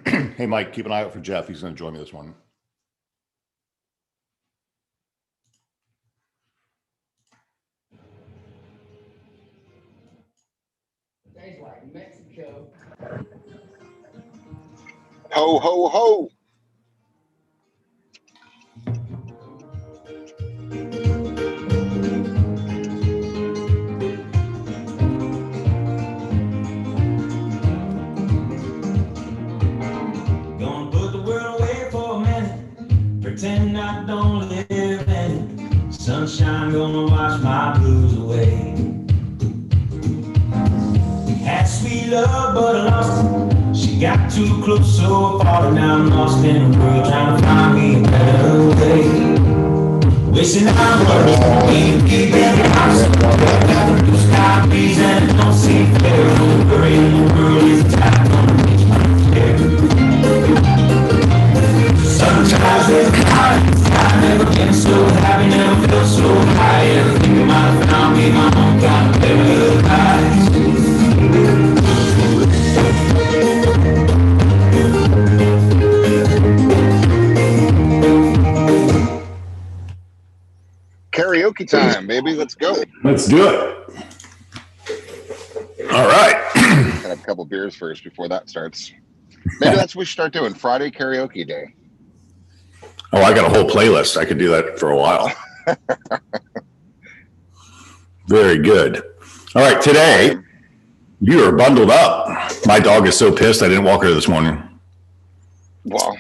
Hey, Mike, keep an eye out for Jeff. He's going to join me this morning. Days like Mexico. Ho, ho, ho. Gonna put the world away for a minute, pretend I don't live in it. Sunshine gonna wash my blues away. Had sweet love, but I lost it. She got too close, so far, and now I'm lost in the world, trying to find me a better way. Wishing I was in the house, got the blue sky breeze, and it don't seem fair. No worry in the world is attacked on the beach, my fair. Sometimes it's hard, I've never been so happy, never felt so high. Ever think I might have found me my own kind of paradise. Karaoke time, baby. Let's go. Let's do it. All right. Gotta have a couple beers first before that starts. Maybe that's what we should start doing. Friday karaoke day. Oh, I got a whole playlist. I could do that for a while. Very good. All right. Today, you are bundled up. My dog is so pissed I didn't walk her this morning. Well,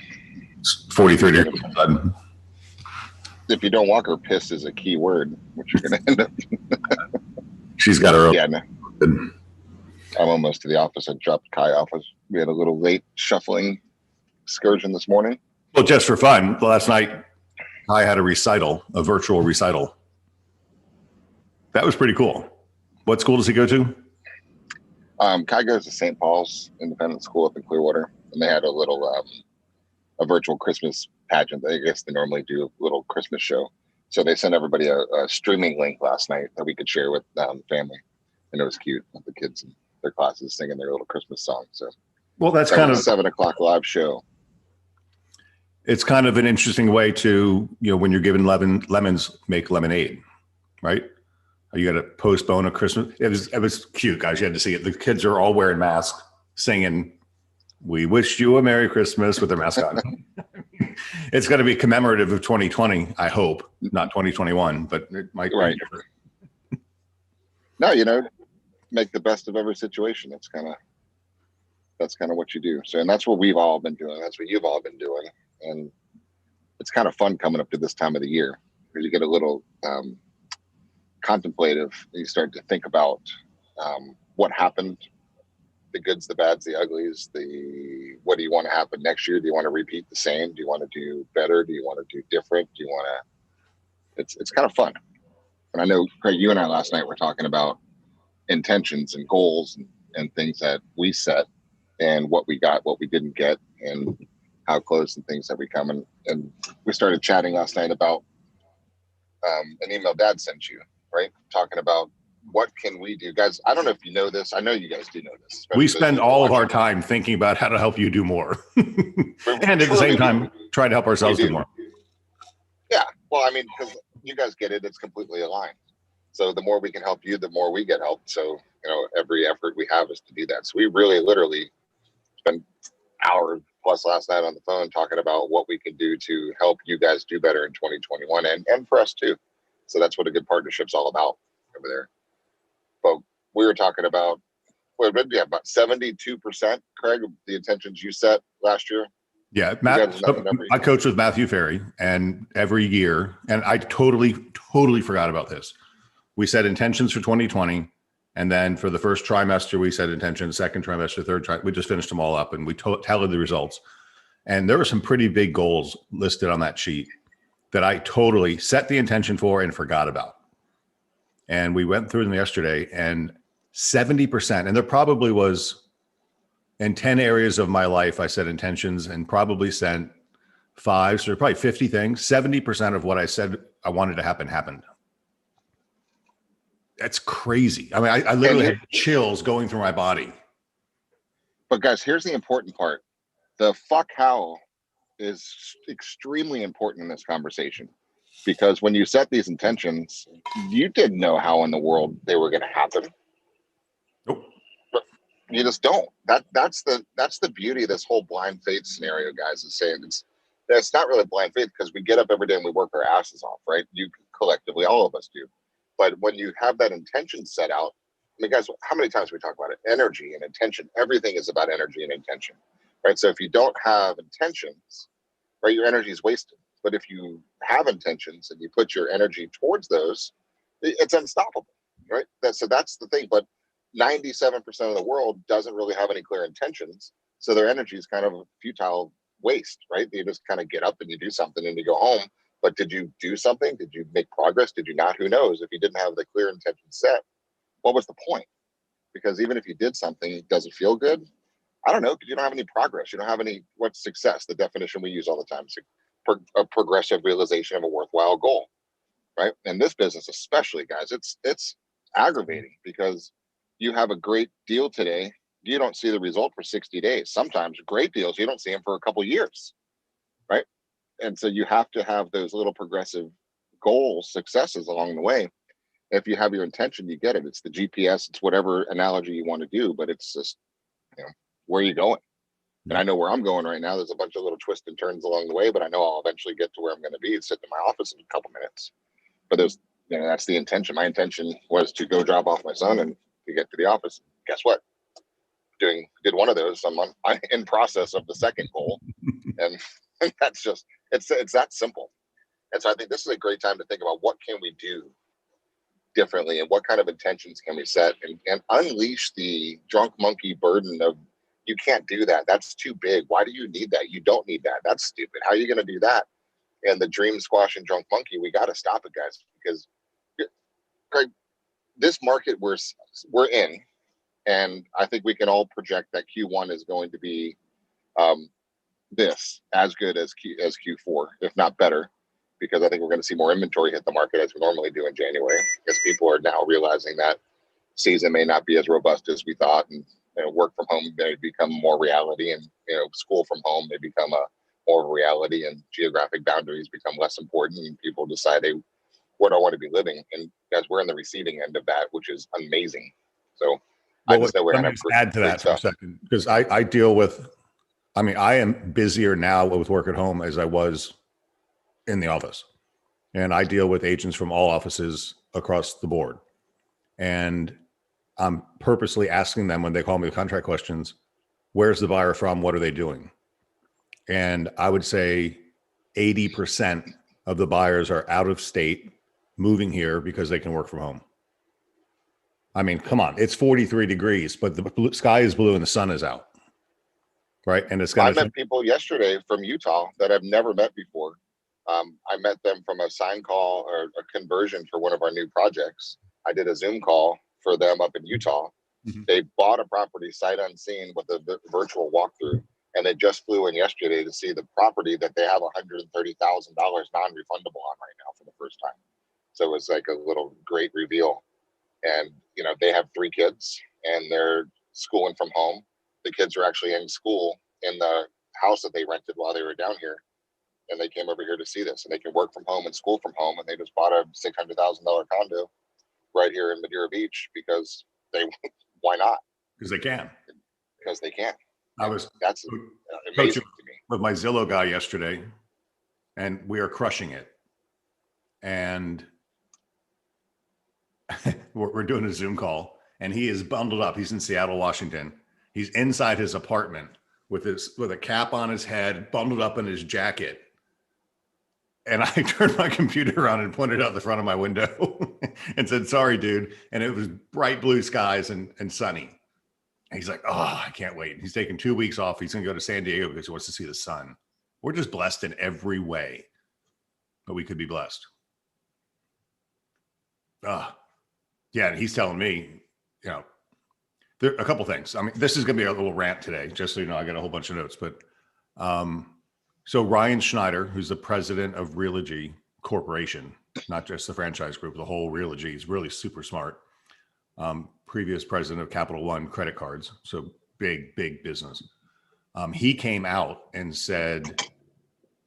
It's 43 degrees outside. if you don't walk her, piss is a key word, which you're going to end up. She's got her own. Yeah, no. I'm almost to the office. I dropped Kai off. We had a little late shuffling excursion this morning. Well, just for fun, last night I had a recital, a virtual recital. That was pretty cool. What school does he go to? Kai goes to St. Paul's Independent School up in Clearwater, and they had a little a virtual Christmas pageant. I guess they normally do a little Christmas show. So they sent everybody a streaming link last night that we could share with family, and it was cute with the kids and their classes singing their little Christmas song. So, well, that's that kind was of a 7 o'clock live show. It's kind of an interesting way to, when you're given lemons, make lemonade, right? You got to postpone a Christmas. It was cute, guys. You had to see it. The kids are all wearing masks, singing, "We wish you a Merry Christmas" with their mask on. It's going to be commemorative of 2020, I hope, not 2021, but it might be Right. different. No, make the best of every situation. That's kind of what you do. So, and that's what we've all been doing. That's what you've all been doing. And it's kind of fun coming up to this time of the year because you get a little contemplative. You start to think about what happened, the goods, the bads, the uglies, what do you want to happen next year? Do you want to repeat the same? Do you want to do better? Do you want to do different? Do you want to, it's kind of fun. And I know, Craig, you and I last night were talking about intentions and goals and things that we set and what we got, what we didn't get, and how close and things that we come. And we started chatting last night about an email Dad sent you, right? Talking about what can we do, guys. I don't know if you know this. I know you guys do know this. We spend all of our time thinking about how to help you do more, and at the same time, try to help ourselves do more. Yeah, well, I mean, because you guys get it, it's completely aligned. So the more we can help you, the more we get helped. So every effort we have is to do that. So we really, literally spent hours plus last night on the phone talking about what we can do to help you guys do better in 2021 and for us too. So that's what a good partnership's all about over there. But we were talking about, about 72%, Craig, of the intentions you set last year. Yeah, I coach with Matthew Ferry, and every year, and I totally forgot about this. We set intentions for 2020, and then for the first trimester, we set intentions, second trimester, third trimester. We just finished them all up, and we tallied the results. And there were some pretty big goals listed on that sheet that I totally set the intention for and forgot about. And we went through them yesterday, and 70%, and there probably was, in 10 areas of my life, I set intentions and probably sent 5, so probably 50 things. 70% of what I said I wanted to happen happened. That's crazy. I mean, I literally had chills going through my body. But guys, here's the important part. The fuck how is extremely important in this conversation, because when you set these intentions, you didn't know how in the world they were going to happen. Nope. You just don't. That's the beauty of this whole blind faith scenario, guys, is saying it's not really blind faith, because we get up every day and we work our asses off, right? You collectively, all of us do. But when you have that intention set out, I mean, guys, how many times we talk about it? Energy and intention. Everything is about energy and intention, right? So if you don't have intentions, right, your energy is wasted. But if you have intentions and you put your energy towards those, it's unstoppable, right? So that's the thing. But 97% of the world doesn't really have any clear intentions. So their energy is kind of a futile waste, right? You just kind of get up and you do something and you go home. But did you do something? Did you make progress? Did you not? Who knows? If you didn't have the clear intention set, what was the point? Because even if you did something, does it feel good? I don't know, because you don't have any progress. You don't have any, what's success? The definition we use all the time is a progressive realization of a worthwhile goal, right? In this business, especially, guys, it's aggravating, because you have a great deal today. You don't see the result for 60 days. Sometimes great deals, you don't see them for a couple of years, right? And so you have to have those little progressive goals, successes along the way. If you have your intention, you get it. It's the GPS, it's whatever analogy you want to do, but it's just, where are you going? And I know where I'm going right now. There's a bunch of little twists and turns along the way, but I know I'll eventually get to where I'm going to be, sitting in my office in a couple minutes. But that's the intention. My intention was to go drop off my son and to get to the office. Guess what? Did one of those. I'm in process of the second goal. And that's just, it's that simple. And so I think this is a great time to think about what can we do differently and what kind of intentions can we set, and unleash the drunk monkey burden of, you can't do that. That's too big. Why do you need that? You don't need that. That's stupid. How are you going to do that? And the dream squash and drunk monkey, we got to stop it, guys, because Craig, this market we're in, and I think we can all project that Q1 is going to be this as good as Q4, if not better, because I think we're going to see more inventory hit the market as we normally do in January, because people are now realizing that season may not be as robust as we thought, and work from home may become more reality, and school from home may become more of a reality, and geographic boundaries become less important, and people decide, hey, where do I want to be living? And guys, we're in the receiving end of that, which is amazing. So I just know we're going to add to that for a second, because I deal with, I am busier now with work at home as I was in the office, and I deal with agents from all offices across the board. And I'm purposely asking them when they call me with contract questions, where's the buyer from? What are they doing? And I would say 80% of the buyers are out of state, moving here because they can work from home. Come on, it's 43 degrees, but the sky is blue and the sun is out. Right. And I met people yesterday from Utah that I've never met before. I met them from a sign call or a conversion for one of our new projects. I did a Zoom call for them up in Utah. Mm-hmm. They bought a property sight unseen with a virtual walkthrough, and they just flew in yesterday to see the property that they have $130,000 non-refundable on right now for the first time. So it was like a little great reveal. And, they have 3 kids and they're schooling from home. The kids are actually in school in the house that they rented while they were down here. And they came over here to see this, and they can work from home and school from home. And they just bought a $600,000 condo right here in Madeira Beach because why not? Because they can. Because they can. That's amazing to me. With my Zillow guy yesterday, and we are crushing it. And we're doing a Zoom call, and he is bundled up. He's in Seattle, Washington. He's inside his apartment with a cap on his head, bundled up in his jacket. And I turned my computer around and pointed out the front of my window and said, sorry, dude. And it was bright blue skies and sunny. And he's like, oh, I can't wait. He's taking 2 weeks off. He's going to go to San Diego because he wants to see the sun. We're just blessed in every way, but we could be blessed. Yeah. And he's telling me, there are a couple things. This is going to be a little rant today, just so you know. I got a whole bunch of notes, but so Ryan Schneider, who's the president of Realogy Corporation, not just the franchise group, the whole Realogy, he's really super smart. Previous president of Capital One credit cards, so big business. He came out and said,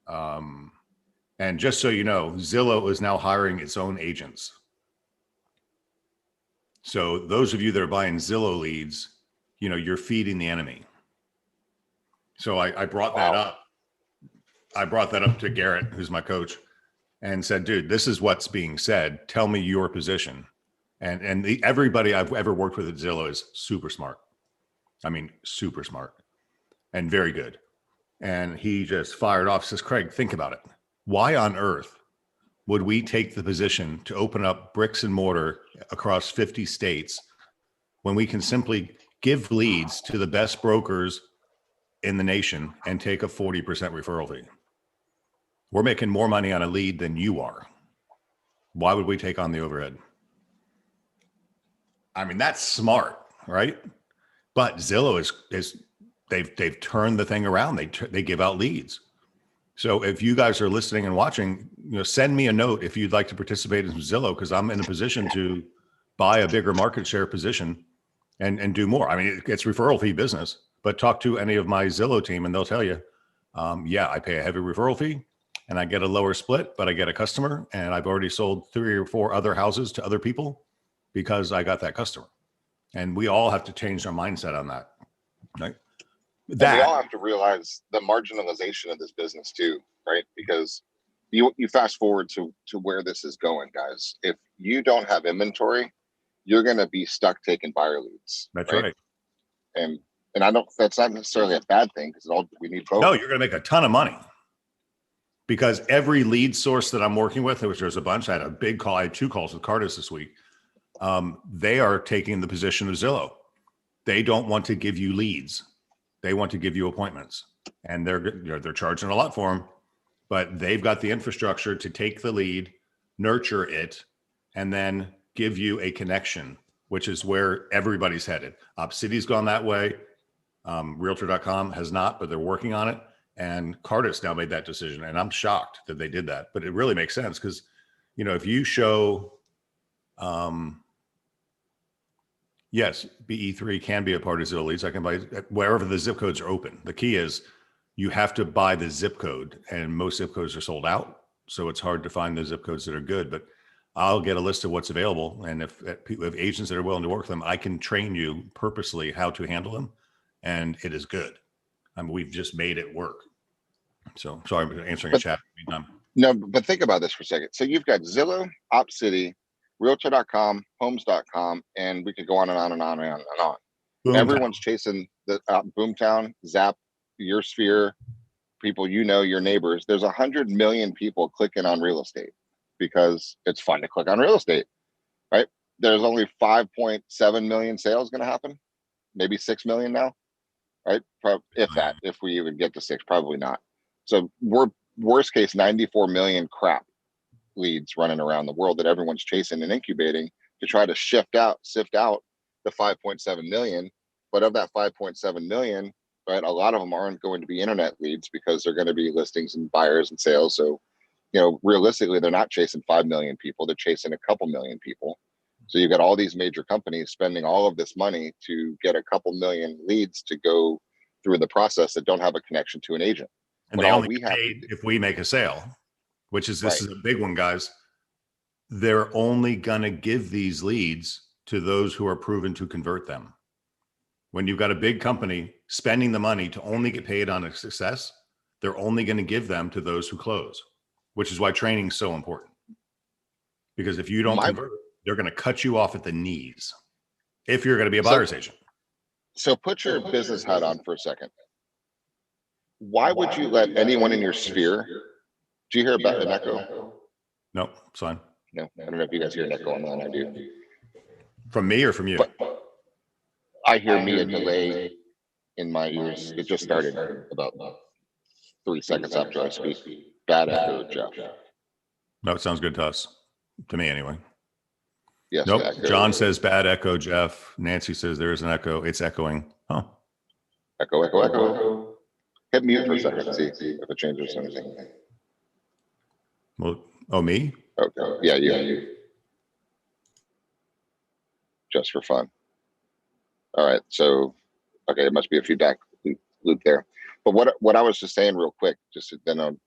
and just so you know, Zillow is now hiring its own agents. So those of you that are buying Zillow leads, you know, you're feeding the enemy. So I brought that up. I brought that up to Garrett, who's my coach, and said, dude, this is what's being said. Tell me your position. And everybody I've ever worked with at Zillow is super smart. I mean, super smart and very good. And he just fired off, says, Craig, think about it. Why on earth would we take the position to open up bricks and mortar across 50 states when we can simply give leads to the best brokers in the nation and take a 40% referral fee? We're making more money on a lead than you are. Why would we take on the overhead? I mean, that's smart, right? But Zillow is they've turned the thing around. They give out leads. So if you guys are listening and watching, you know, send me a note if you'd like to participate in Zillow, because I'm in a position to buy a bigger market share position and do more. I mean, it's referral fee business, but talk to any of my Zillow team and they'll tell you, yeah, I pay a heavy referral fee and I get a lower split, but I get a customer, and I've already sold 3 or 4 other houses to other people because I got that customer. And we all have to change our mindset on that. Right? And we all have to realize the marginalization of this business too, right? Because you fast forward to where this is going, guys. If you don't have inventory, you're going to be stuck taking buyer leads. That's right. And that's not necessarily a bad thing, because we need both. No, you're going to make a ton of money, because every lead source that I'm working with, which there's a bunch, I had a big call. I had 2 calls with Cardis this week. They are taking the position of Zillow. They don't want to give you leads. They want to give you appointments, and they're charging a lot for them, but they've got the infrastructure to take the lead, nurture it, and then give you a connection, which is where everybody's headed. City's gone that way. Realtor.com has not, but they're working on it. And Cardis now made that decision, and I'm shocked that they did that. But it really makes sense, because, you know, if you show, yes, BE3 can be a part of Zillow leads. I can buy wherever the zip codes are open. The key is you have to buy the zip code, and most zip codes are sold out. So it's hard to find the zip codes that are good, but I'll get a list of what's available. And if agents that are willing to work with them, I can train you purposely how to handle them. And it is good. I mean, we've just made it work. So sorry, I'm answering a chat. No, but think about this for a second. So you've got Zillow, OpCity, Realtor.com, Homes.com, and we could go on and on and on and on and on. Boomtown. Everyone's chasing the Boomtown, Zap, your sphere, people, you know, your neighbors. There's 100 million people clicking on real estate because it's fun to click on real estate, right? There's only 5.7 million sales going to happen, maybe 6 million now, right? If that, if we even get to 6, probably not. So we're worst case 94 million crap leads running around the world that everyone's chasing and incubating to try to sift out the 5.7 million. But of that 5.7 million, right, a lot of them aren't going to be internet leads because they're going to be listings and buyers and sales. So, you know, realistically, they're not chasing 5 million people. They're chasing a couple million people. So you've got all these major companies spending all of this money to get a couple million leads to go through the process that don't have a connection to an agent. And they only get paid if we make a sale, which is, this is a big one, guys. They're only going to give these leads to those who are proven to convert them. When you've got a big company spending the money to only get paid on a success, they're only going to give them to those who close, which is why training is so important. Because if you don't convert, they're going to cut you off at the knees if you're going to be a buyer's agent. So put your business hat on for a second. Why would you let anyone in your sphere? Do you hear about an echo? No, it's fine. No, I don't know if you guys hear an echo online. I do. From me or from you? But I hear me a delay in my ears. It just started about 3 seconds after I speak. Bad echo, Jeff. No, it sounds good to us. To me, anyway. Yes. Nope. John says bad echo, Jeff. Nancy says there is an echo. It's echoing. Huh. Echo. Hit mute for a second. See if it changes anything. Well, oh, me? Okay. Yeah, you. Just for fun. All right. So, okay, it must be a feedback. loop there. But what I was just saying real quick, just then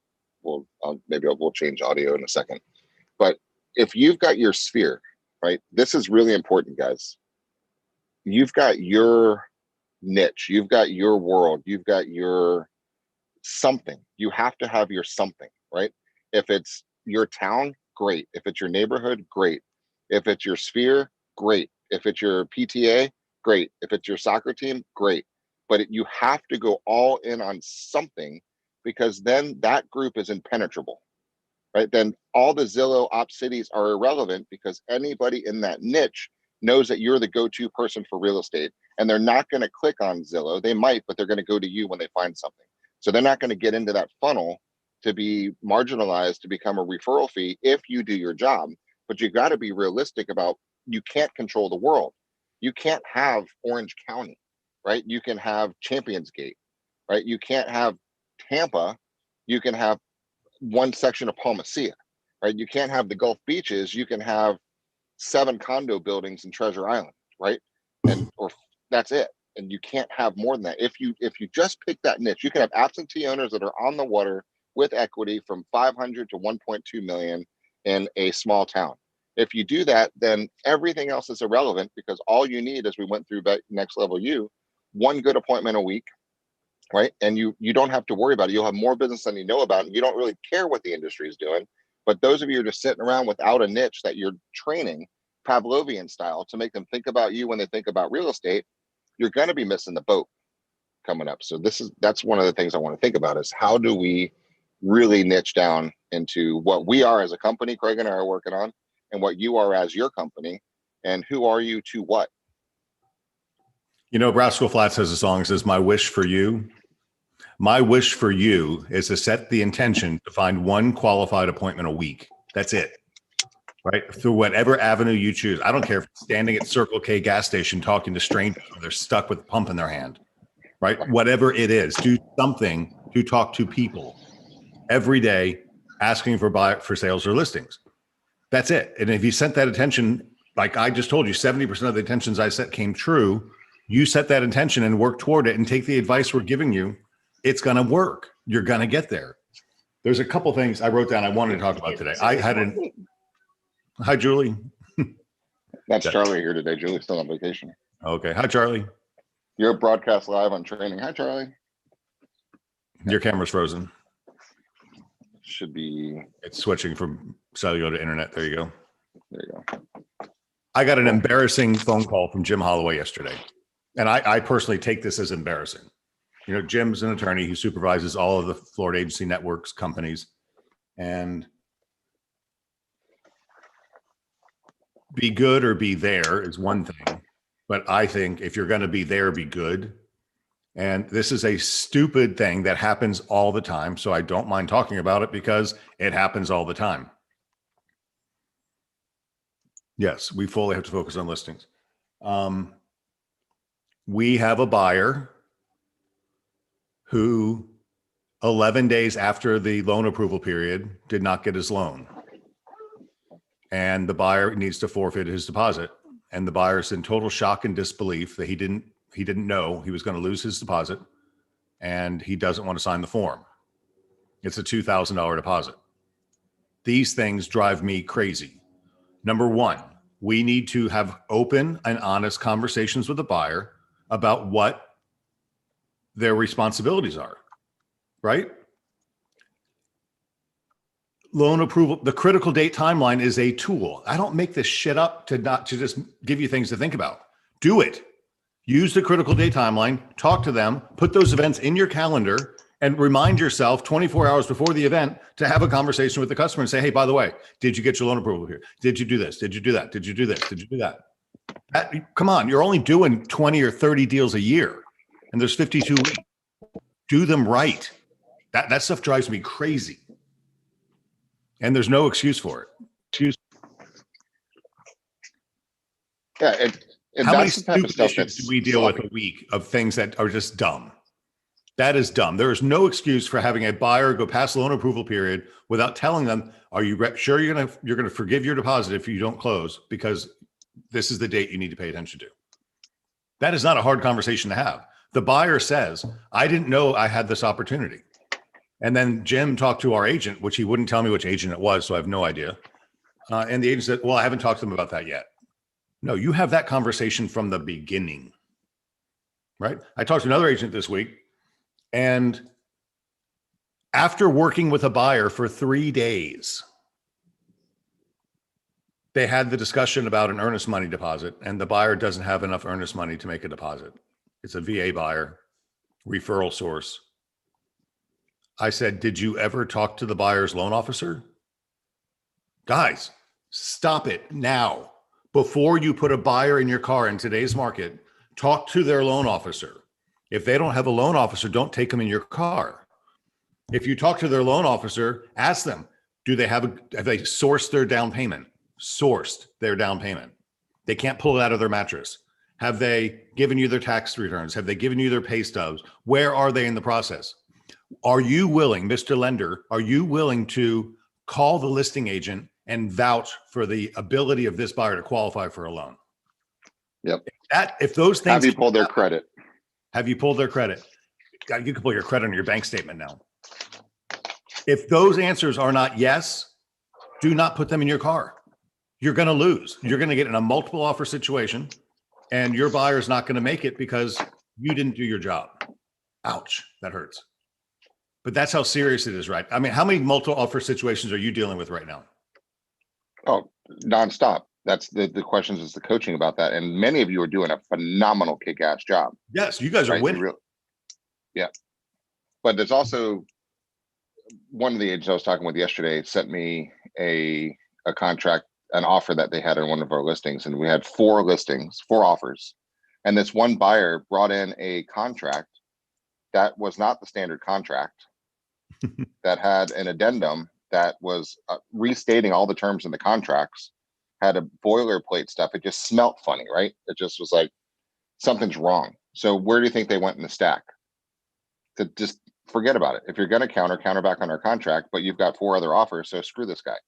we'll change audio in a second. But if you've got your sphere, right, this is really important, guys. You've got your niche, you've got your world, you've got your something. You have to have your something, right? If it's your town, great. If it's your neighborhood, great. If it's your sphere, great. If it's your PTA, great. If it's your soccer team, great. But you have to go all in on something, because then that group is impenetrable, right? Then all the Zillow op cities are irrelevant, because anybody in that niche knows that you're the go-to person for real estate, and they're not going to click on Zillow. They might, but they're going to go to you when they find something. So they're not going to get into that funnel to be marginalized to become a referral fee if you do your job. But you got to be realistic about, you can't control the world. You can't have Orange County, right? You can have Champions Gate, right? You can't have Tampa. You can have one section of Palmacia, right? You can't have the Gulf Beaches. You can have 7 condo buildings in Treasure Island, right? Or that's it. And you can't have more than that. If you just pick that niche, you can have absentee owners that are on the water with equity from 500 to 1.2 million in a small town. If you do that, then everything else is irrelevant, because all you need, as we went through Next Level U, one good appointment a week, right? And you don't have to worry about it. You'll have more business than you know about, and you don't really care what the industry is doing. But those of you who are just sitting around without a niche that you're training Pavlovian style to make them think about you when they think about real estate, you're going to be missing the boat coming up. So that's one of the things I want to think about, is how do we really niche down into what we are as a company, Craig and I are working on, and what you are as your company, and who are you to what? You know, Rascal Flatts has a song that says, my wish for you is to set the intention to find one qualified appointment a week. That's it. Right? Through whatever avenue you choose. I don't care if it's standing at Circle K gas station talking to strangers or they're stuck with a pump in their hand, right? Whatever it is, do something to talk to people every day, asking for sales or listings. That's it. And if you set that intention, like I just told you, 70% of the intentions I set came true. You set that intention and work toward it and take the advice we're giving you. It's going to work. You're going to get there. There's a couple things I wrote down I wanted to talk about today. Hi, Julie. That's Charlie here today. Julie's still on vacation. Okay. Hi, Charlie. You're broadcast live on training. Hi, Charlie. Your camera's frozen. Should be. It's switching from cellular to internet. There you go. There you go. I got an embarrassing phone call from Jim Holloway yesterday. And I personally take this as embarrassing. You know, Jim's an attorney who supervises all of the Florida Agency Networks companies. And be good or be there is one thing. But I think if you're going to be there, be good. And this is a stupid thing that happens all the time. So I don't mind talking about it because it happens all the time. Yes, we fully have to focus on listings. We have a buyer who 11 days after the loan approval period did not get his loan. And the buyer needs to forfeit his deposit. And the buyer's in total shock and disbelief that he didn't know he was going to lose his deposit, and he doesn't want to sign the form. It's a $2,000 deposit. These things drive me crazy. Number one, we need to have open and honest conversations with the buyer about what their responsibilities are, right? Loan approval, the critical date timeline is a tool. I don't make this shit up to just give you things to think about. Do it. Use the critical date timeline, talk to them, put those events in your calendar, and remind yourself 24 hours before the event to have a conversation with the customer and say, hey, by the way, did you get your loan approval here? Did you do this? Did you do that? Did you do this? Did you do that? Come on, you're only doing 20 or 30 deals a year, and there's 52 weeks. Do them right. That stuff drives me crazy. And there's no excuse for it. Yeah. How many stupid issues do we deal with a week of things that are just dumb? That is dumb. There is no excuse for having a buyer go past the loan approval period without telling them, are you sure you're going to forgive your deposit if you don't close, because this is the date you need to pay attention to. That is not a hard conversation to have. The buyer says, I didn't know I had this opportunity. And then Jim talked to our agent, which he wouldn't tell me which agent it was, so I have no idea. And the agent said, well, I haven't talked to them about that yet. No, you have that conversation from the beginning, right? I talked to another agent this week, and after working with a buyer for 3 days, they had the discussion about an earnest money deposit, and the buyer doesn't have enough earnest money to make a deposit. It's a VA buyer, referral source. I said, did you ever talk to the buyer's loan officer? Guys, stop it now. Before you put a buyer in your car in today's market, talk to their loan officer. If they don't have a loan officer, don't take them in your car. If you talk to their loan officer, ask them, have they sourced their down payment? Sourced their down payment. They can't pull it out of their mattress. Have they given you their tax returns? Have they given you their pay stubs? Where are they in the process? Are you willing, Mr. Lender, are you willing to call the listing agent and vouch for the ability of this buyer to qualify for a loan? Yep. If those things have you pulled their credit? Have you pulled their credit? You can pull your credit on your bank statement now. If those answers are not yes, do not put them in your car. You're going to lose. You're going to get in a multiple offer situation, and your buyer is not going to make it because you didn't do your job. Ouch, that hurts. But that's how serious it is, right? I mean, how many multiple offer situations are you dealing with right now? Oh, nonstop. That's the questions is the coaching about that. And many of you are doing a phenomenal kick-ass job. Yes, you guys are winning. Yeah. But there's also one of the agents I was talking with yesterday sent me a contract, an offer that they had on one of our listings. And we had 4 listings, 4 offers. And this one buyer brought in a contract that was not the standard contract, that had an addendum that was restating all the terms in the contracts, had a boilerplate stuff. It just smelt funny, right? It just was like, something's wrong. So where do you think they went in the stack? To just forget about it. If you're going to counter back on our contract, but you've got 4 other offers, so screw this guy.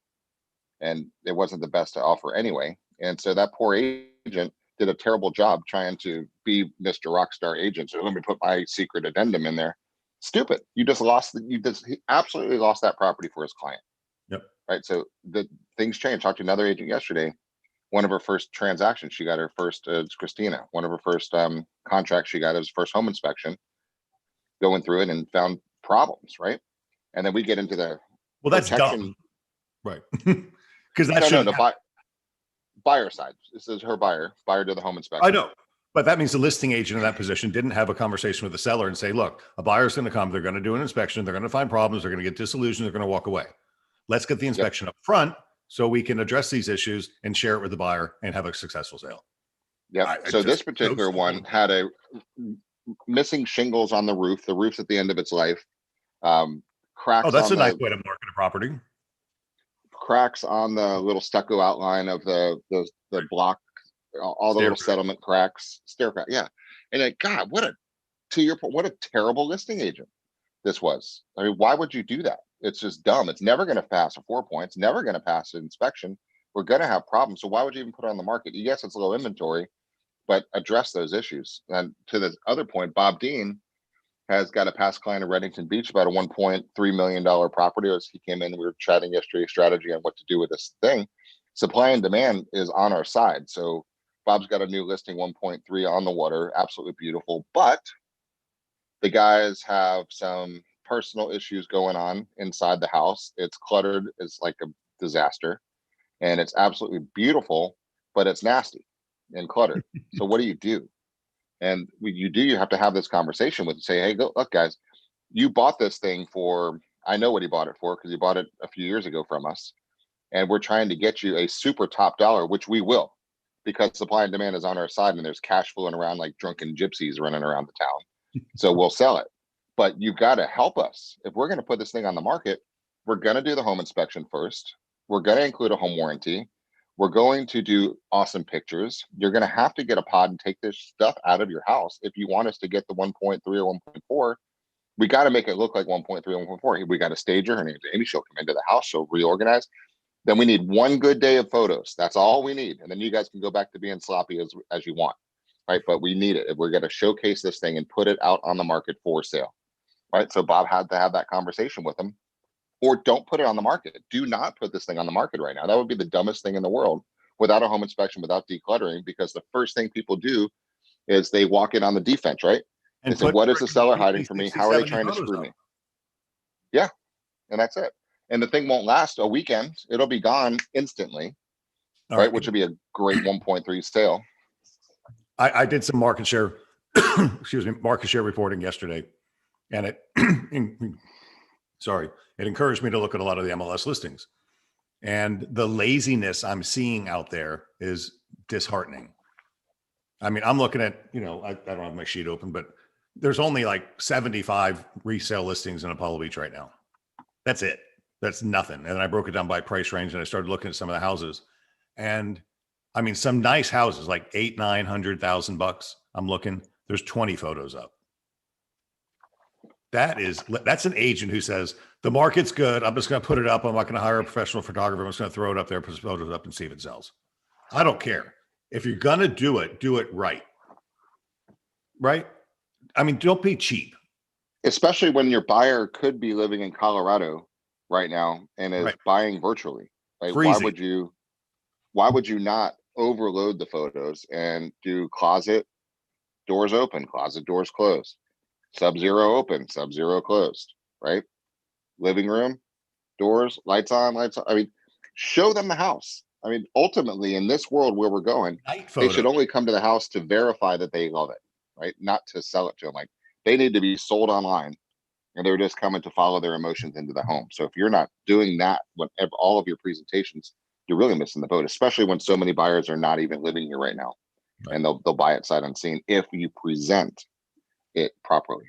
And it wasn't the best offer anyway. And so that poor agent did a terrible job trying to be Mr. Rockstar agent. So let me put my secret addendum in there. Stupid. He absolutely lost that property for his client. Yep. Right. So the things change. Talked to another agent yesterday. One of her first transactions, she got her first, it's Christina. One of her first contracts she got, was first home inspection, going through it and found problems. Right. And then we get into the that's dumb. Right. Because that's the buyer side. This is her buyer did the home inspection. I know. But that means the listing agent in that position didn't have a conversation with the seller and say, look, a buyer's going to come, they're going to do an inspection, they're going to find problems, they're going to get disillusioned, they're going to walk away. Let's get the inspection up front so we can address these issues and share it with the buyer and have a successful sale. Yeah. So this particular one had a missing shingles on the roof. The roof's at the end of its life. Cracks. Oh, that's a nice way to market a property. Cracks on the little stucco outline of the block, all the little settlement cracks, stair crack. Yeah. And like, God, to your point, what a terrible listing agent this was. I mean, why would you do that? It's just dumb. It's never going to pass a 4 points, never going to pass an inspection. We're going to have problems. So why would you even put it on the market? Yes, it's low inventory, but address those issues. And to the other point, Bob Dean has got a past client of Reddington Beach, about a $1.3 million property. As he came in, we were chatting yesterday, strategy on what to do with this thing. Supply and demand is on our side. So Bob's got a new listing, 1.3 on the water, absolutely beautiful. But the guys have some personal issues going on inside the house. It's cluttered. It's like a disaster. And it's absolutely beautiful, but it's nasty and cluttered. So what do you do? And you have to have this conversation with, say, hey, look, guys, you bought this thing for, I know what he bought it for because he bought it a few years ago from us. And we're trying to get you a super top dollar, which we will, because supply and demand is on our side and there's cash flowing around like drunken gypsies running around the town. So we'll sell it. But you've got to help us. If we're going to put this thing on the market, we're going to do the home inspection first. We're going to include a home warranty. We're going to do awesome pictures. You're going to have to get a pod and take this stuff out of your house. If you want us to get the 1.3 or 1.4, we got to make it look like 1.3 or 1.4. We got a stager. Her name's Amy. She'll come into the house. She'll reorganize. Then we need one good day of photos. That's all we need. And then you guys can go back to being sloppy as you want. right? But we need it. We're going to showcase this thing and put it out on the market for sale, right? So Bob had to have that conversation with him, or don't put it on the market. Do not put this thing on the market right now. That would be the dumbest thing in the world without a home inspection, without decluttering, because the first thing people do is they walk in on the defense, right? And they say, what is the seller hiding from me? How are they trying to screw me? Yeah. And that's it. And the thing won't last a weekend. It'll be gone instantly, right? Which would be a great 1.3 sale. I did some market share, excuse me, market share reporting yesterday. And it, it encouraged me to look at a lot of the MLS listings. And the laziness I'm seeing out there is disheartening. I mean, I'm looking at, I don't have my sheet open, but there's only like 75 resale listings in Apollo Beach right now. That's it. That's nothing. And then I broke it down by price range and I started looking at some of the houses. And I mean, some nice houses, like $800,000-900,000. I'm looking, there's 20 photos up. That's an agent who says, the market's good. I'm just going to put it up. I'm not going to hire a professional photographer. I'm just going to throw it up there, put photos up and see if it sells. I don't care. If you're going to do it right. Right? I mean, don't be cheap. Especially when your buyer could be living in Colorado right now and is buying virtually. Like, why would you not overload the photos and do closet doors open, closet doors closed, sub-zero open, sub-zero closed, right? Living room, doors, lights on, lights on. I mean, show them the house. I mean, ultimately, in this world where we're going, they should only come to the house to verify that they love it, right? Not to sell it to them. Like, they need to be sold online, and they're just coming to follow their emotions into the home. So if you're not doing that with all of your presentations, you're really missing the boat, especially when so many buyers are not even living here right now. Right. And they'll buy it sight unseen if you present it properly.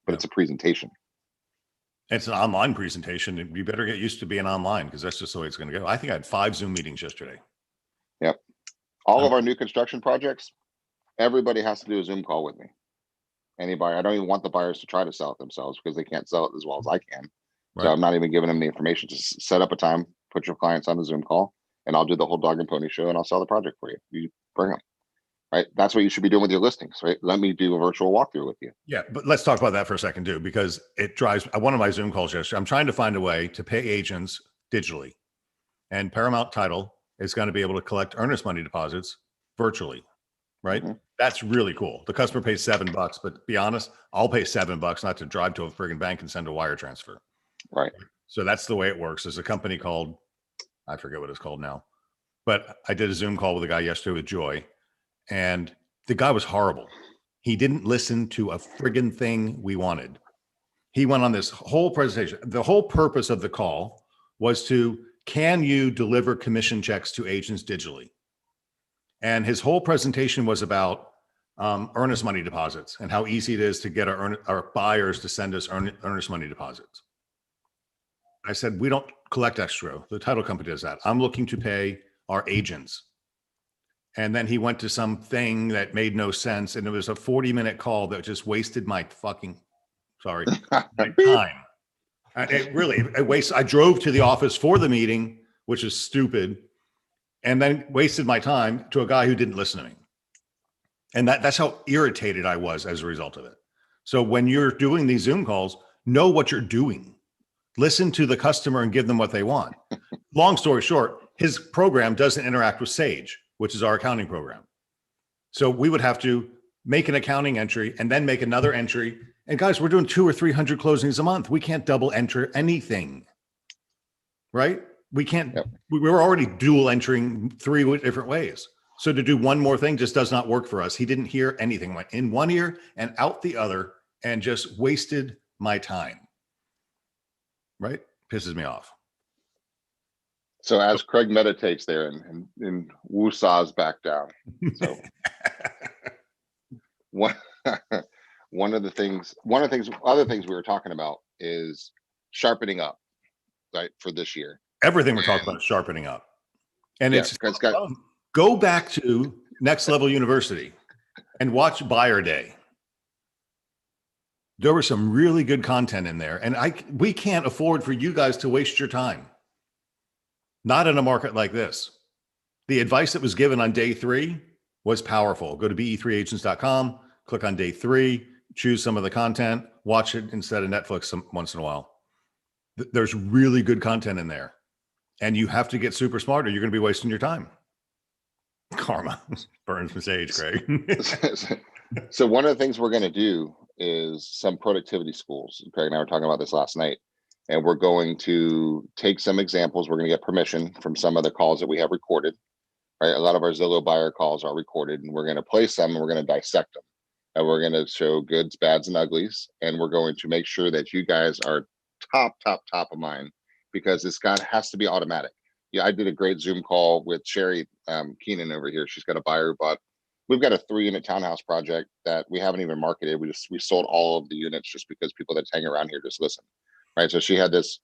But it's a presentation. It's an online presentation. You better get used to being online, because that's just the way it's going to go. I think I had 5 Zoom meetings yesterday. Yep. All of our new construction projects, everybody has to do a Zoom call with me. Any buyer. I don't even want the buyers to try to sell it themselves, because they can't sell it as well as I can. Right. So I'm not even giving them the information. Just set up a time, put your clients on the Zoom call, and I'll do the whole dog and pony show, and I'll sell the project for you. You bring them. Right. That's what you should be doing with your listings, right? Let me do a virtual walkthrough with you. Yeah. But let's talk about that for a second too, because it drives one of my Zoom calls yesterday. I'm trying to find a way to pay agents digitally, and Paramount Title is going to be able to collect earnest money deposits virtually. Right. Mm-hmm. That's really cool. The customer pays $7, but to be honest, I'll pay $7 not to drive to a friggin' bank and send a wire transfer. Right. So that's the way it works. There's a company called, I forget what it's called now, but I did a Zoom call with a guy yesterday with Joy. And the guy was horrible. He didn't listen to a friggin' thing we wanted. He went on this whole presentation. The whole purpose of the call was can you deliver commission checks to agents digitally? And his whole presentation was about earnest money deposits and how easy it is to get our buyers to send us earnest money deposits. I said, we don't collect escrow. The title company does that. I'm looking to pay our agents. And then he went to something that made no sense. And it was a 40-minute call that just wasted my my time. It wasted. I drove to the office for the meeting, which is stupid, and then wasted my time to a guy who didn't listen to me. And that's how irritated I was as a result of it. So when you're doing these Zoom calls, know what you're doing. Listen to the customer and give them what they want. Long story short, his program doesn't interact with Sage, which is our accounting program. So we would have to make an accounting entry and then make another entry. And guys, we're doing 200 or 300 closings a month. We can't double enter anything, right? We can't, we're already dual entering 3 different ways. So to do one more thing just does not work for us. He didn't hear anything, went in one ear and out the other, and just wasted my time, right? Pisses me off. So as Craig meditates there and woosahs back down. So other things we were talking about is sharpening up, right, for this year. Everything we're talking about is sharpening up. And go back to Next Level University and watch Buyer Day. There was some really good content in there, and we can't afford for you guys to waste your time. Not in a market like this. The advice that was given on day 3 was powerful. Go to be3agents.com, click on day 3, choose some of the content, watch it instead of Netflix once in a while. There's really good content in there, and you have to get super smart or you're going to be wasting your time. Karma burns from sage, Craig. So one of the things we're going to do is some productivity schools. Craig and I were talking about this last night, and we're going to take some examples. We're going to get permission from some of the calls that we have recorded. Right, a lot of our Zillow buyer calls are recorded, and we're going to play some, and we're going to dissect them, and we're going to show goods, bads, and uglies, and we're going to make sure that you guys are top of mind, because this has to be automatic. Yeah, I did a great Zoom call with Sherry Keenan over here. She's got a buyer, but we've got a 3-unit townhouse project that we haven't even marketed. We sold all of the units just because people that hang around here just listen. Right, so she had this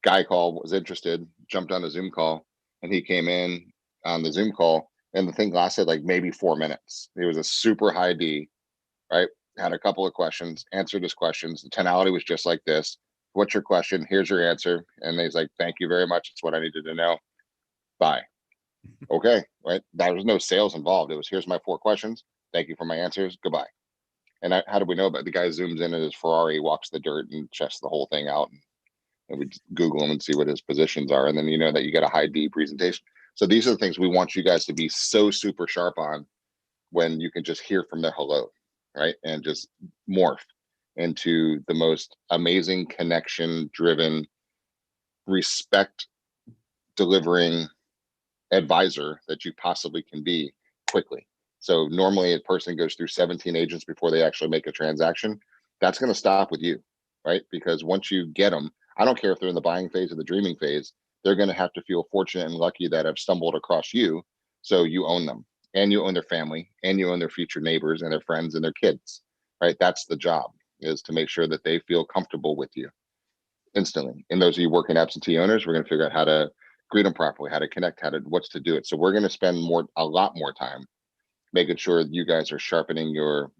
guy call, was interested, jumped on a Zoom call, and he came in on the Zoom call, and the thing lasted like maybe 4 minutes. It was a super high D, right? Had a couple of questions, answered his questions. The tonality was just like this. What's your question? Here's your answer. And he's like, thank you very much. It's what I needed to know. Bye. Okay, right? There was no sales involved. It was, here's my 4 questions. Thank you for my answers. Goodbye. And how do we know about it? The guy zooms in at his Ferrari, walks the dirt, and checks the whole thing out. And we Google him and see what his positions are. And then you know that you get a high D presentation. So these are the things we want you guys to be so super sharp on, when you can just hear from their hello, right? And just morph into the most amazing connection driven, respect delivering advisor that you possibly can be quickly. So normally a person goes through 17 agents before they actually make a transaction. That's going to stop with you, right? Because once you get them, I don't care if they're in the buying phase or the dreaming phase, they're going to have to feel fortunate and lucky that have stumbled across you. So you own them, and you own their family, and you own their future neighbors and their friends and their kids, right? That's the job, is to make sure that they feel comfortable with you instantly. And those of you working absentee owners, we're going to figure out how to greet them properly, how to connect, what's to do it. So we're going to spend a lot more time making sure you guys are sharpening your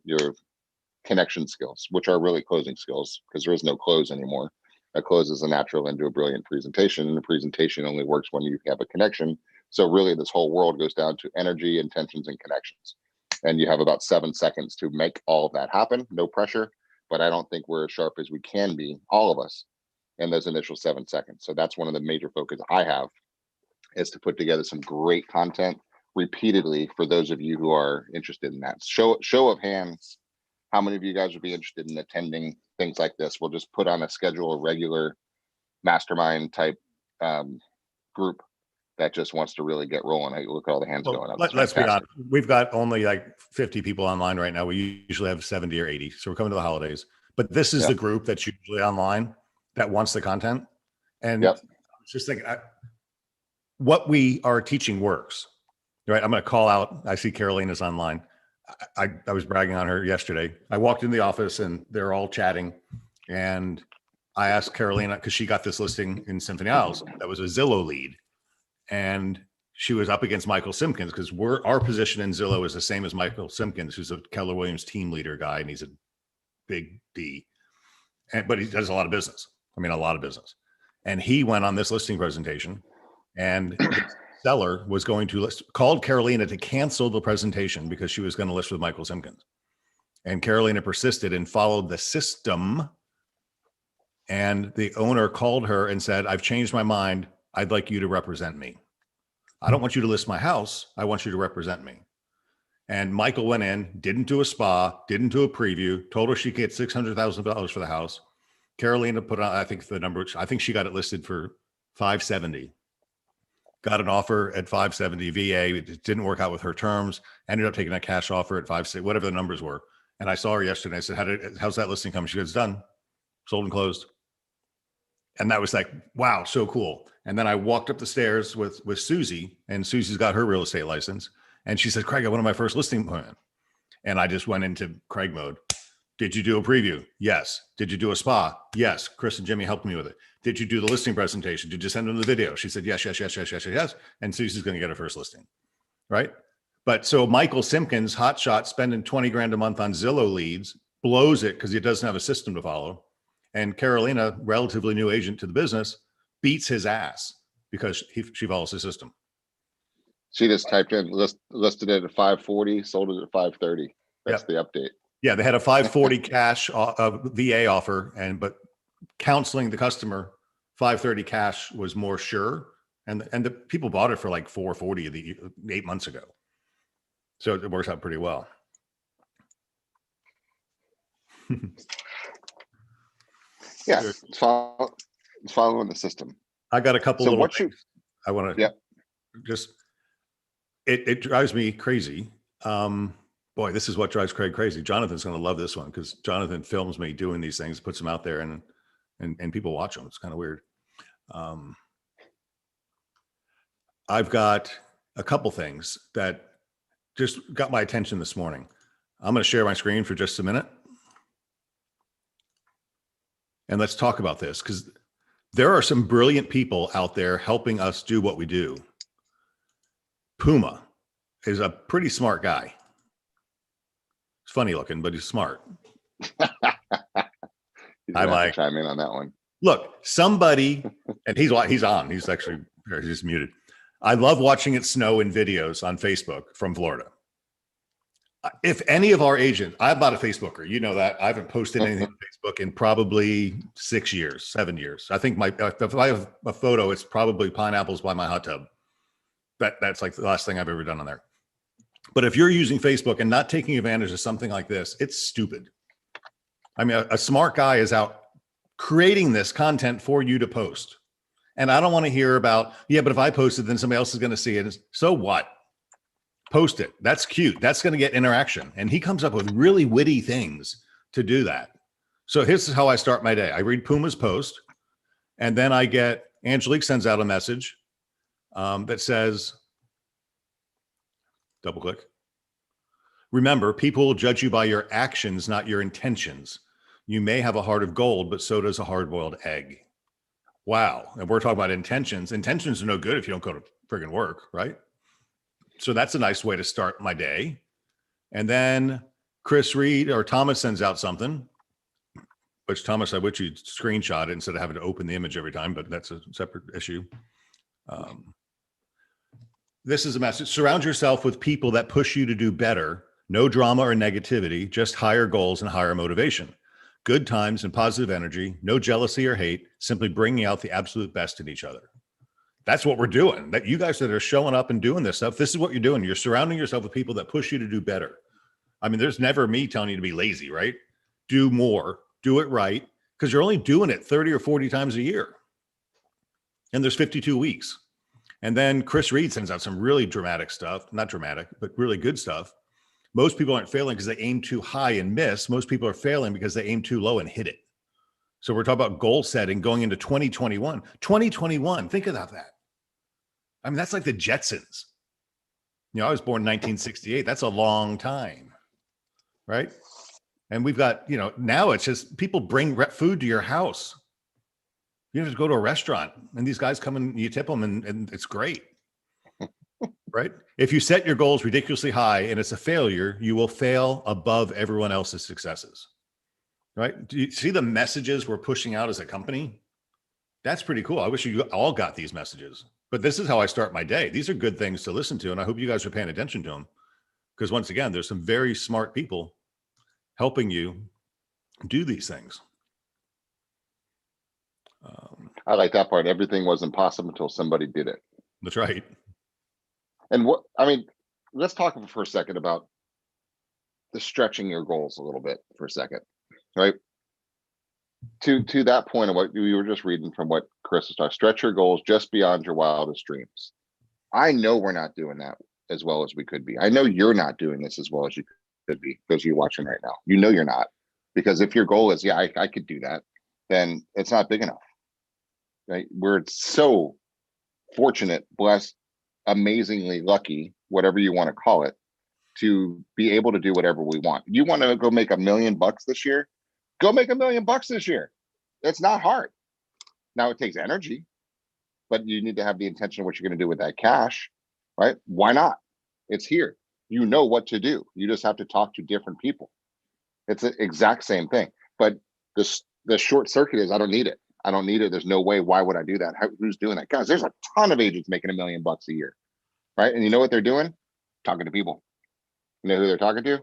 connection skills, which are really closing skills, because there is no close anymore. A close is a natural into a brilliant presentation, and the presentation only works when you have a connection. So really this whole world goes down to energy, intentions, and connections. And you have about 7 seconds to make all of that happen. No pressure, but I don't think we're as sharp as we can be, all of us, in those initial 7 seconds. So that's one of the major focus I have, is to put together some great content repeatedly for those of you who are interested in that. Show of hands, how many of you guys would be interested in attending things like this? We'll just put on a schedule, a regular mastermind type group that just wants to really get rolling. Hey, look at all the hands going up. Let's be honest. We've got only like 50 people online right now. We usually have 70 or 80. So we're coming to the holidays. But this is the group that's usually online that wants the content. And just think, what we are teaching works, right? I'm going to call out. I see Carolina's online. I was bragging on her yesterday. I walked in the office and they're all chatting, and I asked Carolina, because she got this listing in Symphony Isles that was a Zillow lead, and she was up against Michael Simpkins, because our position in Zillow is the same as Michael Simpkins, who's a Keller Williams team leader guy, and he's a big D, but he does a lot of business. I mean, a lot of business. And he went on this listing presentation, and the seller was going to called Carolina to cancel the presentation because she was going to list with Michael Simpkins. And Carolina persisted and followed the system. And the owner called her and said, I've changed my mind. I'd like you to represent me. I don't want you to list my house. I want you to represent me. And Michael went in, didn't do a spa, didn't do a preview, told her she could get $600,000 for the house. Carolina put on, I think she got it listed for $570. Got an offer at $570 VA. It didn't work out with her terms. Ended up taking a cash offer at $560, whatever the numbers were. And I saw her yesterday. I said, how's that listing coming? She goes, done, sold and closed. And that was like, wow, so cool. And then I walked up the stairs with Susie, and Susie's got her real estate license. And she said, Craig, I went on my first listing appointment. And I just went into Craig mode. Did you do a preview? Yes. Did you do a spa? Yes. Chris and Jimmy helped me with it. Did you do the listing presentation? Did you send them the video? She said, yes. And Susie's going to get her first listing. Right. But so Michael Simpkins, hotshot, spending 20 grand a month on Zillow leads, blows it because he doesn't have a system to follow. And Carolina, relatively new agent to the business, beats his ass because she follows the system. She just typed in listed it at 540, sold it at 530. That's the update. Yeah, they had a 540 cash VA offer, but counseling the customer 530 cash was more sure, and the people bought it for like 440 8 months ago. So it works out pretty well. Yeah, it's following the system. I got a couple So little things I want to. Yeah. Just it drives me crazy. Boy, this is what drives Craig crazy. Jonathan's going to love this one because Jonathan films me doing these things, puts them out there, and people watch them. It's kind of weird. I've got a couple things that just got my attention this morning. I'm going to share my screen for just a minute. And let's talk about this because there are some brilliant people out there helping us do what we do. Puma is a pretty smart guy. He's funny looking, but he's smart. I might chime in on that one. Look, somebody, and he's on. He's actually he's just muted. I love watching it snow in videos on Facebook from Florida. If any of our agents, I'm not a Facebooker, you know that. I haven't posted anything on Facebook in probably 6 years, 7 years. I think if I have a photo, it's probably pineapples by my hot tub. That's like the last thing I've ever done on there. But if you're using Facebook and not taking advantage of something like this, it's stupid. I mean, a smart guy is out creating this content for you to post. And I don't want to hear about, yeah, but if I post it, then somebody else is going to see it. So what? Post it. That's cute. That's going to get interaction. And he comes up with really witty things to do that. So here's how I start my day. I read Puma's post, and then I get Angelique sends out a message that says, double click. Remember, people will judge you by your actions, not your intentions. You may have a heart of gold, but so does a hard-boiled egg. Wow. And we're talking about intentions. Intentions are no good if you don't go to friggin' work, right? So that's a nice way to start my day. And then Chris Reed or Thomas sends out something, which Thomas, I wish you'd screenshot it instead of having to open the image every time, but that's a separate issue. This is a message. Surround yourself with people that push you to do better. No drama or negativity, just higher goals and higher motivation. Good times and positive energy, no jealousy or hate, simply bringing out the absolute best in each other. That's what we're doing. That you guys that are showing up and doing this stuff, this is what you're doing. You're surrounding yourself with people that push you to do better. I mean, there's never me telling you to be lazy, right? Do more, do it right, because you're only doing it 30 or 40 times a year. And there's 52 weeks. And then Chris Reed sends out some really dramatic stuff, not dramatic, but really good stuff. Most people aren't failing because they aim too high and miss. Most people are failing because they aim too low and hit it. So we're talking about goal setting going into 2021. 2021, think about that. I mean, that's like the Jetsons. You know, I was born in 1968. That's a long time, right? And we've got, you know, now it's just people bring food to your house. You just go to a restaurant and these guys come and you tip them and it's great, right? If you set your goals ridiculously high and it's a failure, you will fail above everyone else's successes, right? Do you see the messages we're pushing out as a company? That's pretty cool. I wish you all got these messages. But this is how I start my day. These are good things to listen to, and I hope you guys are paying attention to them. Because once again, there's some very smart people helping you do these things. I like that part. Everything was impossible until somebody did it. That's right. And let's talk for a second about the stretching your goals a little bit for a second, right? To that point of what you were just reading from what Chris was talking, stretch your goals just beyond your wildest dreams. I know we're not doing that as well as we could be. I know you're not doing this as well as you could be because you're watching right now. You know you're not, because if your goal is, yeah, I could do that, then it's not big enough, right? We're so fortunate, blessed, amazingly lucky, whatever you want to call it, to be able to do whatever we want. You want to go make $1 million this year? Go make $1 million this year. It's not hard. Now it takes energy, but you need to have the intention of what you're going to do with that cash, right? Why not? It's here. You know what to do. You just have to talk to different people. It's the exact same thing. But the short circuit is I don't need it. I don't need it. There's no way. Why would I do that? Who's doing that? Guys, there's a ton of agents making $1 million a year. right? And you know what they're doing? Talking to people. You know who they're talking to?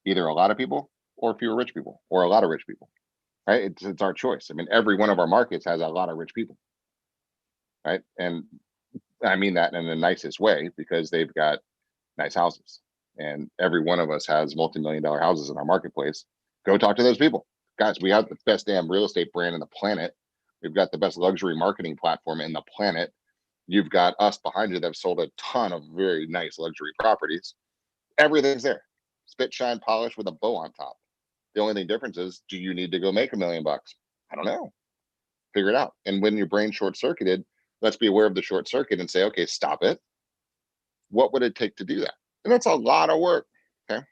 Either a lot of people or fewer rich people or a lot of rich people, right? It's our choice. I mean, every one of our markets has a lot of rich people, right? And I mean that in the nicest way because they've got nice houses. And every one of us has multi-million-dollar houses in our marketplace. Go talk to those people. Guys, we have the best damn real estate brand in the planet. We've got the best luxury marketing platform in the planet. You've got us behind you that have sold a ton of very nice luxury properties. Everything's there. Spit, shine, polish with a bow on top. The only thing difference is, do you need to go make $1 million? I don't know. Figure it out. And when your brain short-circuited, let's be aware of the short circuit and say, okay, stop it. What would it take to do that? And that's a lot of work. Okay.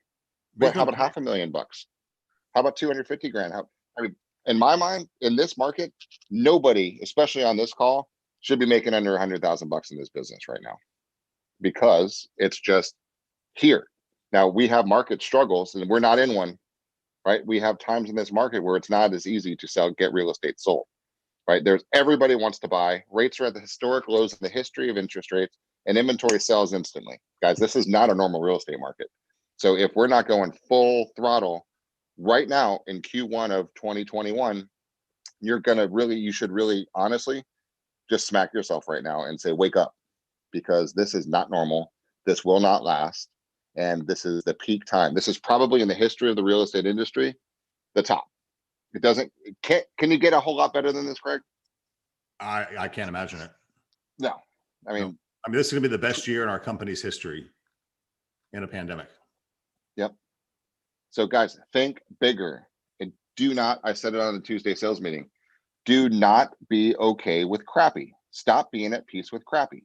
But how about $500,000? How about 250 grand? I mean, in my mind, in this market, nobody, especially on this call, should be making under 100,000 bucks in this business right now because it's just here. Now we have market struggles and we're not in one, right? We have times in this market where it's not as easy to get real estate sold, right? Everybody wants to buy. Rates are at the historic lows in the history of interest rates and inventory sells instantly. Guys, this is not a normal real estate market. So if we're not going full throttle right now in Q1 of 2021, you should really honestly just smack yourself right now and say, wake up, because this is not normal. This will not last. And this is the peak time. This is probably in the history of the real estate industry, the top. Can you get a whole lot better than this, Craig? I can't imagine it. No. I mean, this is going to be the best year in our company's history in a pandemic. Yep. So guys, think bigger and do not, I said it on the Tuesday sales meeting, do not be okay with crappy. Stop being at peace with crappy.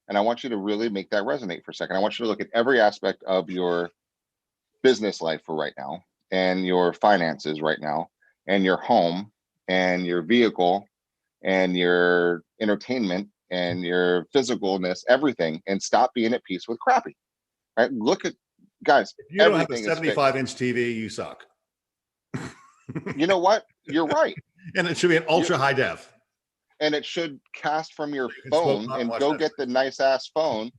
And I want you to really make that resonate for a second. I want you to look at every aspect of your business life for right now and your finances right now and your home and your vehicle and your entertainment and your physicalness, everything, and stop being at peace with crappy, right? Look at, guys, if you don't have a 75-inch TV, you suck. You know what? You're right. And it should be an ultra high def. And it should cast from your phone and go get the nice ass phone,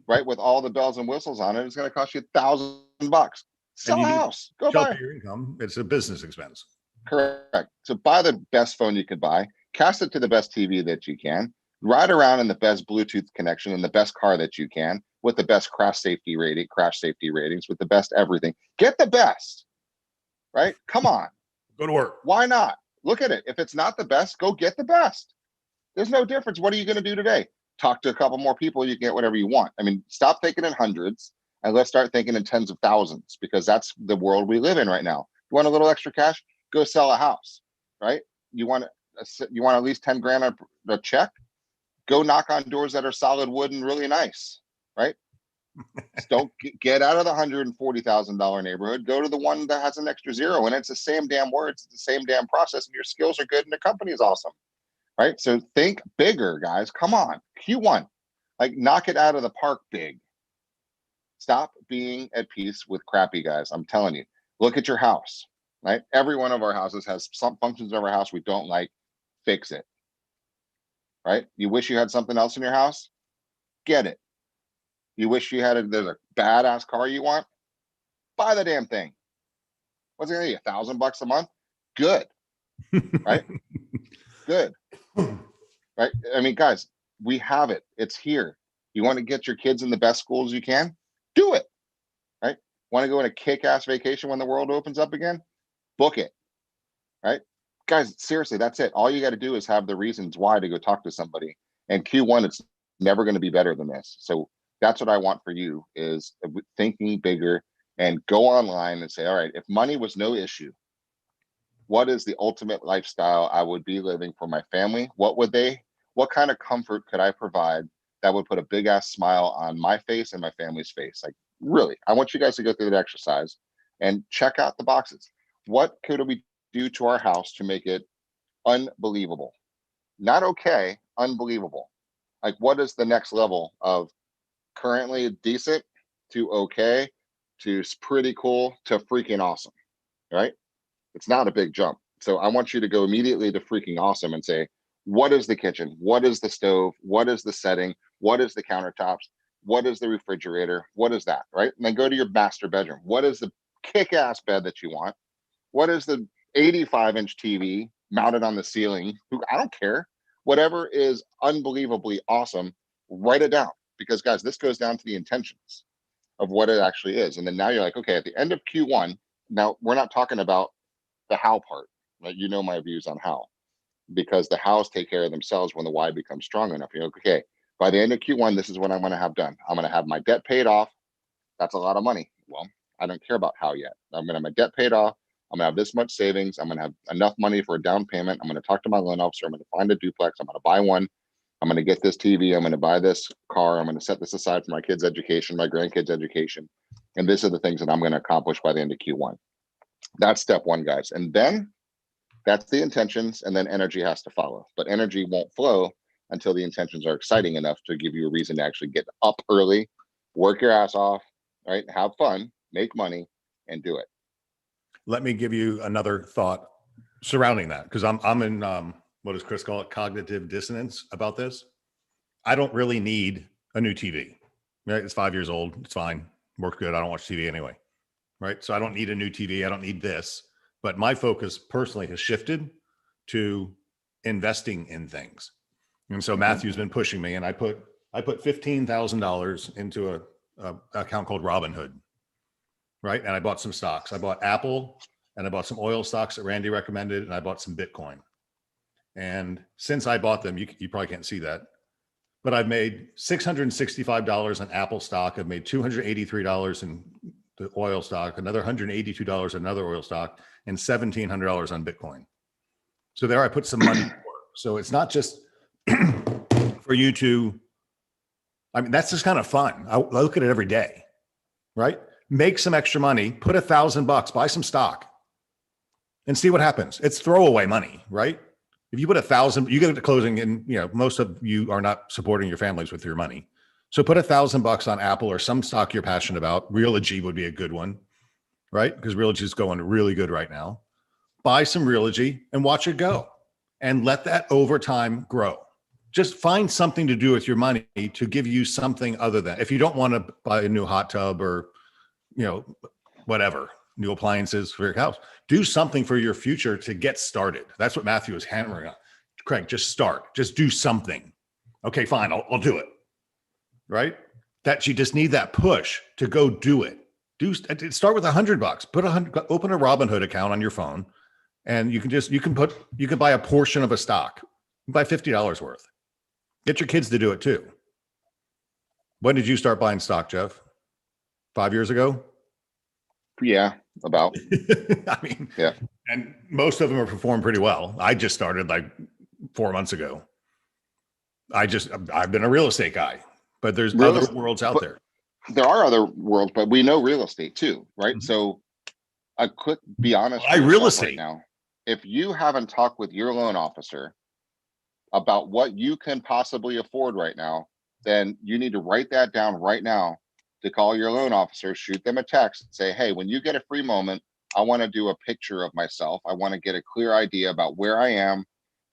right? With all the bells and whistles on it. It's going to cost you $1,000. Sell a house. Go buy your income. It's a business expense. Correct. So buy the best phone you could buy, cast it to the best TV that you can, ride around in the best Bluetooth connection in the best car that you can, with the best crash safety ratings, with the best everything. Get the best, right? Come on. Go to work. Why not? Look at it. If it's not the best, go get the best. There's no difference. What are you going to do today? Talk to a couple more people. You can get whatever you want. I mean, stop thinking in hundreds and let's start thinking in tens of thousands, because that's the world we live in right now. You want a little extra cash? Go sell a house, right? You want at least 10 grand on a check? Go knock on doors that are solid wood and really nice, right? Just don't get out of the $140,000 neighborhood. Go to the one that has an extra zero, and it's the same damn words, it's the same damn process, and your skills are good, and the company is awesome, right? So think bigger, guys. Come on, Q1, like knock it out of the park big. Stop being at peace with crappy, guys. I'm telling you. Look at your house, right? Every one of our houses has some functions of our house we don't like. Fix it, right? You wish you had something else in your house? Get it. You wish you had there's a badass car you want? Buy the damn thing. What's it gonna be, $1,000 a month? Good, right? Good, right? I mean, guys, we have it. It's here. You want to get your kids in the best schools you can? Do it, right? Want to go on a kick-ass vacation when the world opens up again? Book it, right? Guys, seriously, that's it. All you got to do is have the reasons why to go talk to somebody. And Q1, it's never going to be better than this. So that's what I want for you, is thinking bigger and go online and say, all right, if money was no issue, what is the ultimate lifestyle I would be living for my family? What kind of comfort could I provide that would put a big ass smile on my face and my family's face? Like, really, I want you guys to go through that exercise and check out the boxes. What could we do to our house to make it unbelievable? Not okay, unbelievable. Like, what is the next level of currently decent to okay to pretty cool to freaking awesome, right? It's not a big jump. So I want you to go immediately to freaking awesome and say, what is the kitchen? What is the stove? What is the setting? What is the countertops? What is the refrigerator? What is that, right? And then go to your master bedroom. What is the kick-ass bed that you want? What is the 85-inch TV mounted on the ceiling? I don't care. Whatever is unbelievably awesome, write it down. Because guys, this goes down to the intentions of what it actually is. And then now you're like, okay, at the end of Q1, now we're not talking about the how part, right? You know my views on how, because the hows take care of themselves when the why becomes strong enough. You're like, okay, by the end of Q1, this is what I'm going to have done. I'm going to have my debt paid off. That's a lot of money. Well, I don't care about how yet. I'm going to have my debt paid off. I'm going to have this much savings. I'm going to have enough money for a down payment. I'm going to talk to my loan officer. I'm going to find a duplex. I'm going to buy one. I'm going to get this TV. I'm going to buy this car. I'm going to set this aside for my kids' education, my grandkids' education. And these are the things that I'm going to accomplish by the end of Q1. That's step one, guys. And then that's the intentions, and then energy has to follow. But energy won't flow until the intentions are exciting enough to give you a reason to actually get up early, work your ass off, right? Have fun, make money, and do it. Let me give you another thought surrounding that, because I'm in what does Chris call it? Cognitive dissonance about this. I don't really need a new TV. Right? It's 5 years old. It's fine. Works good. I don't watch TV anyway. Right. So I don't need a new TV. I don't need this. But my focus personally has shifted to investing in things. And so Matthew's been pushing me, and I put $15,000 into a account called Robinhood. Right. And I bought some stocks. I bought Apple, and I bought some oil stocks that Randy recommended, and I bought some Bitcoin. And since I bought them, you probably can't see that, but I've made $665 on Apple stock. I've made $283 in the oil stock, another $182 in another oil stock, and $1,700 on Bitcoin. So there I put some money to work. So it's not just for you to, I mean, that's just kind of fun. I look at it every day, right? Make some extra money, put $1,000, buy some stock, and see what happens. It's throwaway money, right? If you put $1,000, you get to closing, and most of you are not supporting your families with your money. So put $1,000 on Apple or some stock you're passionate about. Realogy would be a good one, right? Because Realogy is going really good right now. Buy some Realogy and watch it go, and let that over time grow. Just find something to do with your money to give you something other than, if you don't want to buy a new hot tub or, whatever, new appliances for your house, do something for your future to get started. That's what Matthew is hammering on. Craig, just start, just do something. Okay, fine. I'll do it. Right. That you just need that push to go do it. Start with $100, open a Robinhood account on your phone, and you can buy a portion of a stock, buy $50 worth. Get your kids to do it too. When did you start buying stock, Jeff? 5 years ago? Yeah, about. I mean, yeah. And most of them are performing pretty well. I just started like 4 months ago. I've been a real estate guy, but there's other worlds out there. There are other worlds, but we know real estate too, right? Mm-hmm. So a quick, be honest. Real estate right now. If you haven't talked with your loan officer about what you can possibly afford right now, then you need to write that down right now, to call your loan officer, shoot them a text, say, hey, when you get a free moment, I want to do a picture of myself. I want to get a clear idea about where I am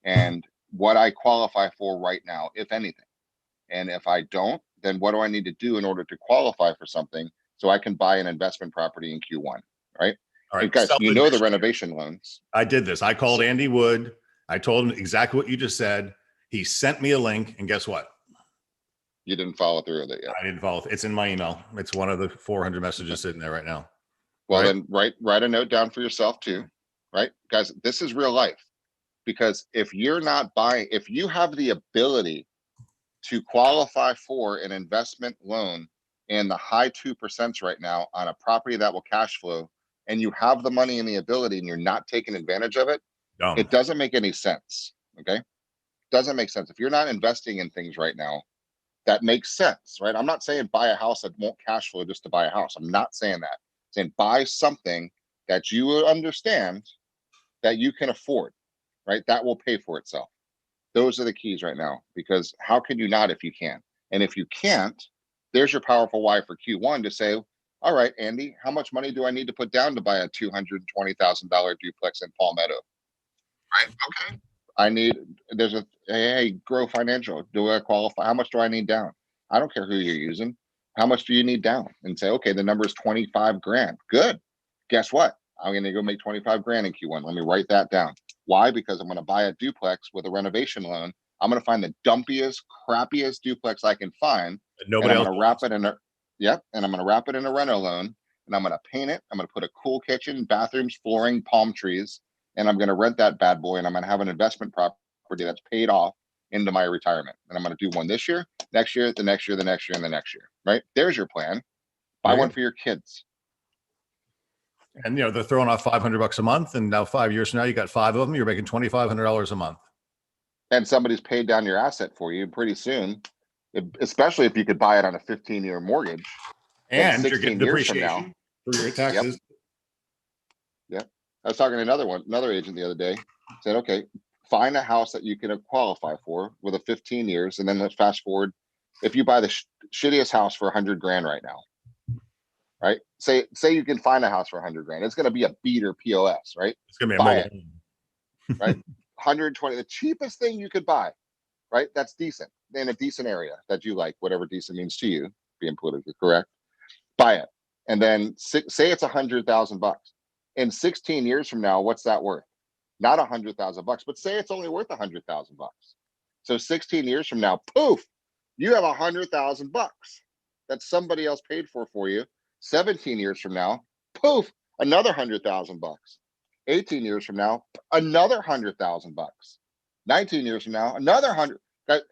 and what I qualify for right now, if anything. And if I don't, then what do I need to do in order to qualify for something so I can buy an investment property in Q1, right? All right, guys, the renovation loans. I did this. I called Andy Wood. I told him exactly what you just said. He sent me a link, and guess what? You didn't follow through with it yet. I didn't follow. It's in my email. It's one of the 400 messages sitting there right now. Well, then write a note down for yourself too, right? Guys, this is real life. Because if you're not buying, if you have the ability to qualify for an investment loan in the high 2% right now on a property that will cash flow, and you have the money and the ability and you're not taking advantage of it, it doesn't make any sense, okay? Doesn't make sense. If you're not investing in things right now, that makes sense, right? I'm not saying buy a house that won't cash flow just to buy a house. I'm not saying that. I'm saying buy something that you understand that you can afford, right? That will pay for itself. Those are the keys right now, because how can you not if you can? And if you can't, there's your powerful why for Q1 to say, all right, Andy, how much money do I need to put down to buy a $220,000 duplex in Palmetto? Right, okay. Hey, Grow Financial. Do I qualify? How much do I need down? I don't care who you're using. How much do you need down? And say, okay, the number is 25 grand. Good. Guess what? I'm going to go make 25 grand in Q1. Let me write that down. Why? Because I'm going to buy a duplex with a renovation loan. I'm going to find the dumpiest, crappiest duplex I can find. Nobody else. I'm going to wrap it in a, yep. And I'm going to wrap it in a reno loan, and I'm going to paint it. I'm going to put a cool kitchen, bathrooms, flooring, palm trees, and I'm going to rent that bad boy. And I'm going to have an investment property that's paid off into my retirement. And I'm going to do one this year, next year, the next year, the next year, and the next year, right? There's your plan. Buy one for your kids. And, you know, they're throwing off $500 a month. And now 5 years from now, you got 5 of them. You're making $2,500 a month. And somebody's paid down your asset for you pretty soon, especially if you could buy it on a 15-year mortgage. And you're getting depreciation for your taxes. Yep. I was talking to another agent the other day, said, okay, find a house that you can qualify for with a 15 years. And then let's fast forward. If you buy the shittiest house for 100 grand right now, right? Say you can find a house for 100 grand. It's going to be a beater POS, right? It's going to be buy it, right? 120, the cheapest thing you could buy, right? That's decent in a decent area that you like, whatever decent means to you, being politically correct. Buy it, and then say it's $100,000. In 16 years from now, what's that worth? Not $100,000, but say it's only worth $100,000. So 16 years from now, poof, you have $100,000 that somebody else paid for you. 17 years from now, poof, another $100,000. 18 years from now, another $100,000. 19 years from now, another 100.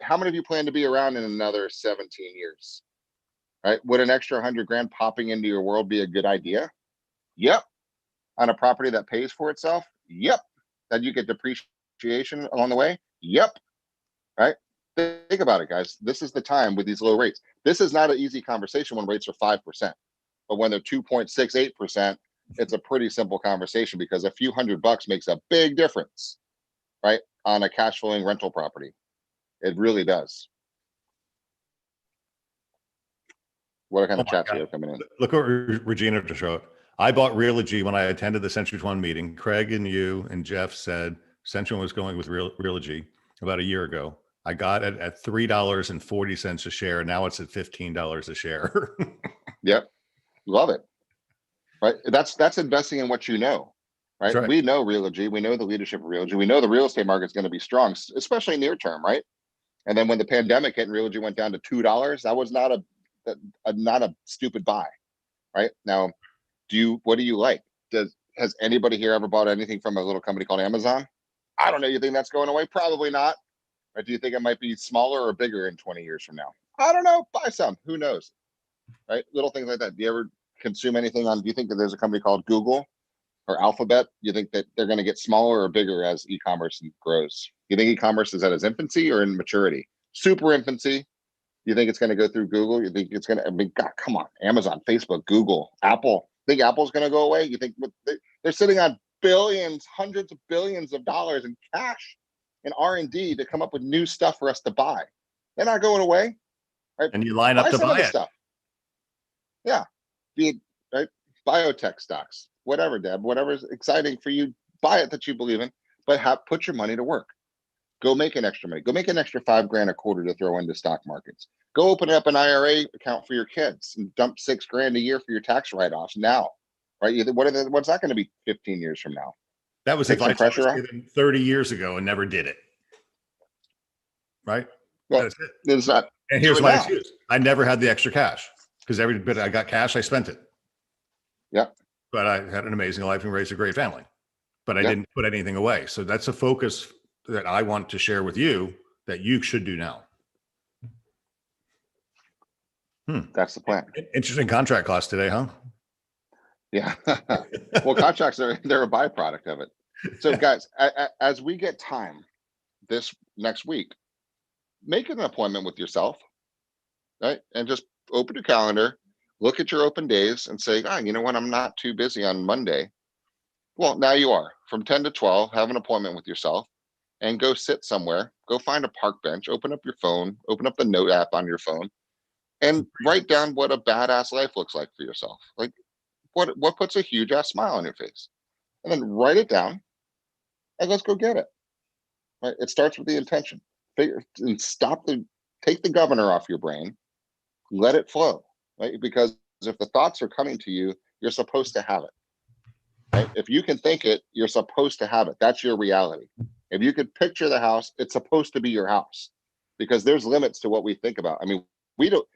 How many of you plan to be around in another 17 years? Right? Would an extra 100 grand popping into your world be a good idea? Yep. On a property that pays for itself? Yep. That you get depreciation along the way? Yep. Right? Think about it, guys. This is the time with these low rates. This is not an easy conversation when rates are 5%. But when they're 2.68%, it's a pretty simple conversation because a few $100 makes a big difference, right? On a cash flowing rental property. It really does. What kind of chats are coming in? Look what Regina just showed. I bought Realogy when I attended the Century 21 meeting. Craig and you and Jeff said Century was going with Realogy about a year ago. I got it at $3.40 a share. Now it's at $15 a share. Yep. Love it. Right. That's investing in what you know. Right. We know Realogy. We know the leadership of Realogy. We know the real estate market is going to be strong, especially near term. Right. And then when the pandemic hit and Realogy went down to $2, that was not a stupid buy. Right. Now, what do you like? Has anybody here ever bought anything from a little company called Amazon? I don't know. You think that's going away? Probably not. Or do you think it might be smaller or bigger in 20 years from now? I don't know. Buy some. Who knows? Right? Little things like that. Do you ever consume anything do you think that there's a company called Google or Alphabet? You think that they're going to get smaller or bigger as e-commerce grows? You think e-commerce is at its infancy or in maturity? Super infancy. You think it's going to go through Google? You think it's going to, God, come on, Amazon, Facebook, Google, Apple. Think Apple's going to go away? You think they're sitting on billions, hundreds of billions of dollars in cash and R&D to come up with new stuff for us to buy? They're not going away. Right? And you line up to buy it. Stuff. Yeah. Be it, right? Biotech stocks, whatever, Deb, whatever's exciting for you, buy it that you believe in, but put your money to work. Go make an extra money. Go make an extra $5 grand a quarter to throw into stock markets. Go open up an IRA account for your kids and dump $6 grand a year for your tax write-offs now, right? What's that going to be 15 years from now? That was advice I was given 30 years ago and never did it. Right? Well, that's it. It's not. And here's my excuse. I never had the extra cash because every bit I got cash, I spent it. Yeah. But I had an amazing life and raised a great family. But I didn't put anything away. So that's a focus that I want to share with you that you should do now. That's the plan. Interesting contract cost today, huh? Yeah. Well, contracts they're a byproduct of it. So guys, as we get time this next week, make an appointment with yourself, right? And just open your calendar, look at your open days and say, you know what? I'm not too busy on Monday. Well, now you are. From 10 to 12, have an appointment with yourself and go sit somewhere. Go find a park bench, open up your phone, open up the note app on your phone and write down what a badass life looks like for yourself. Like what puts a huge ass smile on your face, and then write it down and let's go get it. Right? It starts with the intention. Take the governor off your brain, let it flow. right? Because if the thoughts are coming to you, you're supposed to have it, right? If you can think it, you're supposed to have it. That's your reality. If you could picture the house, it's supposed to be your house, because there's limits to what we think about. I mean, we don't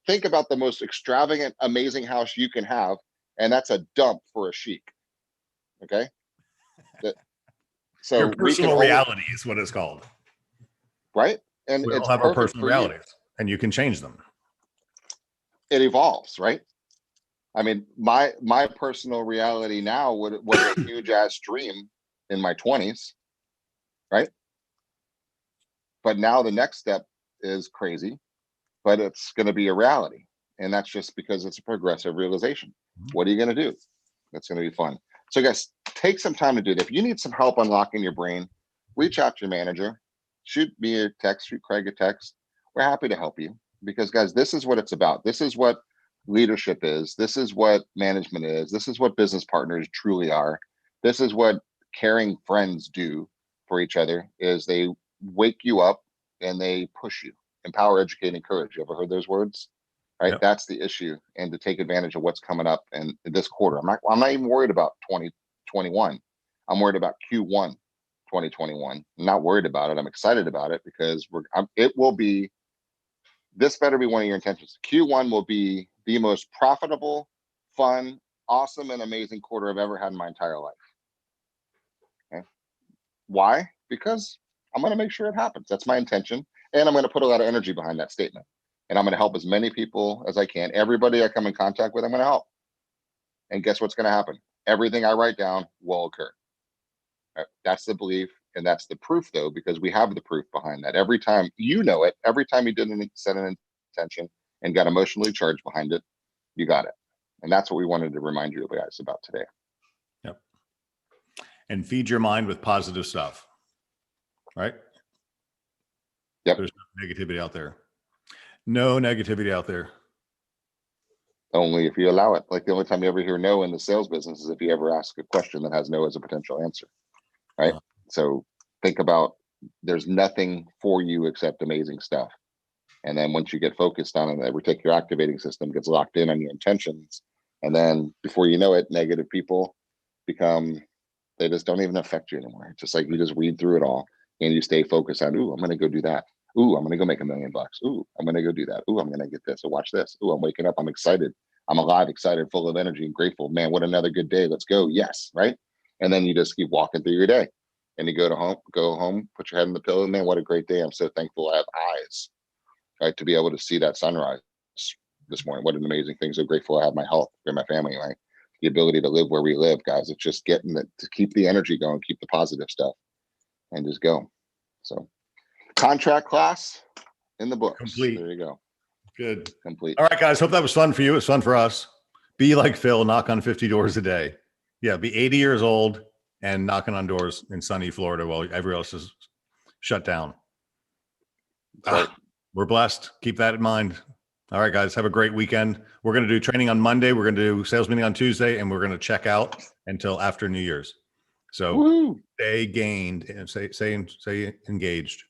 think about the most extravagant, amazing house you can have, and that's a dump for a chic. Okay. So Your we can personal only, reality is what it's called. right? And We all it's have our perfect personal for you. realities, and you can change them. It evolves, right? I mean, my personal reality now was a huge ass dream in my 20s, right? But now the next step is crazy, but it's going to be a reality. And that's just because it's a progressive realization. What are you going to do? That's going to be fun. So guys, take some time to do that. If you need some help unlocking your brain, reach out to your manager, shoot me a text, shoot Craig a text. We're happy to help you, because guys, this is what it's about. This is what leadership is. This is what management is. This is what business partners truly are. This is what caring friends do for each other, is they wake you up and they push you. Empower, educate, encourage. You ever heard those words? Right. Yep. That's the issue. And to take advantage of what's coming up in this quarter. I'm not even worried about 2021. I'm worried about Q1 2021. I'm not worried about it. I'm excited about it, because it will be, this better be one of your intentions. Q1 will be the most profitable, fun, awesome, and amazing quarter I've ever had in my entire life. Okay. Why? Because I'm going to make sure it happens. That's my intention. And I'm going to put a lot of energy behind that statement. And I'm going to help as many people as I can. Everybody I come in contact with, I'm going to help. And guess what's going to happen? Everything I write down will occur. That's the belief. And that's the proof, though, because we have the proof behind that. Every time, you know it, every time you didn't set an intention and got emotionally charged behind it, you got it. And that's what we wanted to remind you guys about today. Yep. And feed your mind with positive stuff. Right? Yep. There's no negativity out there. No negativity out there. Only if you allow it. Like, the only time you ever hear no in the sales business is if you ever ask a question that has no as a potential answer. Right? So think about, there's nothing for you except amazing stuff. And then once you get focused on it, every take your activating system gets locked in on your intentions. And then before you know it, negative people become, they just don't even affect you anymore. It's just like you just read through it all and you stay focused on, ooh, I'm going to go do that. Ooh, I'm going to go make $1 million. Ooh, I'm going to go do that. Ooh, I'm going to get this. So watch this. Ooh, I'm waking up. I'm excited. I'm alive, excited, full of energy and grateful. Man, what another good day. Let's go. Yes. Right. And then you just keep walking through your day, and you go home, put your head in the pillow. Man, what a great day. I'm so thankful I have eyes, right, to be able to see that sunrise this morning. What an amazing thing. So grateful I have my health and my family, right? The ability to live where we live, guys. It's just getting to keep the energy going, keep the positive stuff, and just go. So contract class in the books. Complete. There you go. Good. Complete. All right, guys. Hope that was fun for you. It's fun for us. Be like Phil, knock on 50 doors a day. Yeah, be 80 years old and knocking on doors in sunny Florida while everyone else is shut down. We're blessed. Keep that in mind. All right, guys. Have a great weekend. We're going to do training on Monday. We're going to do sales meeting on Tuesday, and we're going to check out until after New Year's. So stay gained and stay engaged.